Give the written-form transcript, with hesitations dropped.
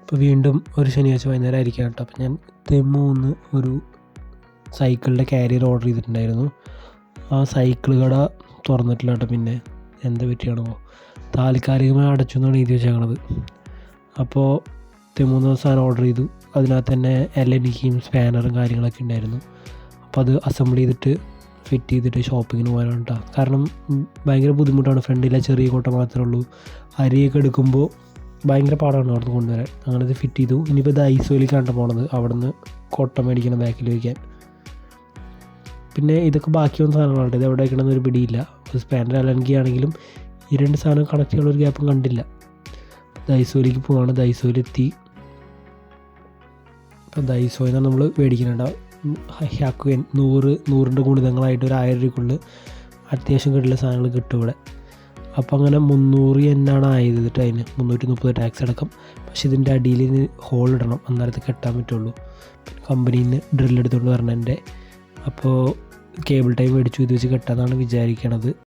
ഇപ്പോൾ വീണ്ടും ഒരു ശനിയാഴ്ച വൈകുന്നേരം ആയിരിക്കാം കേട്ടോ. അപ്പോൾ ഞാൻ തെമ്മൂന്ന് ഒരു സൈക്കിളിൻ്റെ കാരിയർ ഓർഡർ ചെയ്തിട്ടുണ്ടായിരുന്നു. ആ സൈക്കിൾ കട തുറന്നിട്ടില്ല കേട്ടോ. പിന്നെ എന്താ പറ്റിയാണോ താൽക്കാലികമായി അടച്ചു എന്നാണ് എഴുതി വെച്ചേക്കണത്. അപ്പോൾ തെമ്മൂന്ന് സാധനം ഓർഡർ ചെയ്തു. അതിനകത്ത് തന്നെ LNKയും സ്പാനറും കാര്യങ്ങളൊക്കെ ഉണ്ടായിരുന്നു. അപ്പോൾ അത് അസംബിൾ ചെയ്തിട്ട് ഫിറ്റ് ചെയ്തിട്ട് ഷോപ്പിങ്ങിന് പോകാനാണ് കേട്ടോ. കാരണം ഭയങ്കര ബുദ്ധിമുട്ടാണ്. ഫ്രണ്ടിലെ ചെറിയ കോട്ട മാത്രമേ ഉള്ളൂ. അരിയൊക്കെ എടുക്കുമ്പോൾ ഭയങ്കര പാടാണ് അവിടുന്ന് കൊണ്ടുവരാൻ. അങ്ങനെ ഇത് ഫിറ്റ് ചെയ്തു. ഇനിയിപ്പോൾ ഇത് ഐസോയിലേക്കാണ് പോണത്. അവിടെ നിന്ന് കൊട്ട മേടിക്കണം ബാക്കിൽ വയ്ക്കാൻ. പിന്നെ ഇതൊക്കെ ബാക്കി വന്ന സാധനങ്ങളുണ്ട്. ഇത് എവിടെ വയ്ക്കണമെന്ന് ഒരു പിടിയില്ല. സ്പാനർ LNK ആണെങ്കിലും ഈ രണ്ട് സാധനം കണക്ട് ചെയ്യാനുള്ള ഒരു ഗ്യാപ്പും കണ്ടില്ല. ദൈസോയിലേക്ക് പോവാണ്. ദൈസോയിലെത്തി. അപ്പോൾ ദൈസോയിൽ നിന്നാണ് നമ്മൾ മേടിക്കുന്നുണ്ടാവും. ഹ്യാക്കുവൻ 100 ഗുണിതങ്ങളായിട്ട് ഒരു 1000 രൂപയ്ക്കുള്ളിൽ അത്യാവശ്യം കിട്ടുന്ന സാധനങ്ങൾ കിട്ടും ഇവിടെ. അപ്പോൾ അങ്ങനെ 300 എന്നാണ് ആയത് കേട്ടോ. അതിന് 330 ടാക്സ് അടക്കം. പക്ഷേ ഇതിൻ്റെ അടിയിൽ ഹോൾ ഇടണം, അന്നേരത്ത് കെട്ടാൻ പറ്റുള്ളൂ. കമ്പനിയിൽ നിന്ന് ഡ്രില്ലെടുത്തുകൊണ്ട് വരണതിൻ്റെ. അപ്പോൾ കേബിൾ ടൈം മേടിച്ചു ഇത് വെച്ച് കെട്ടാമെന്നാണ് വിചാരിക്കണത്.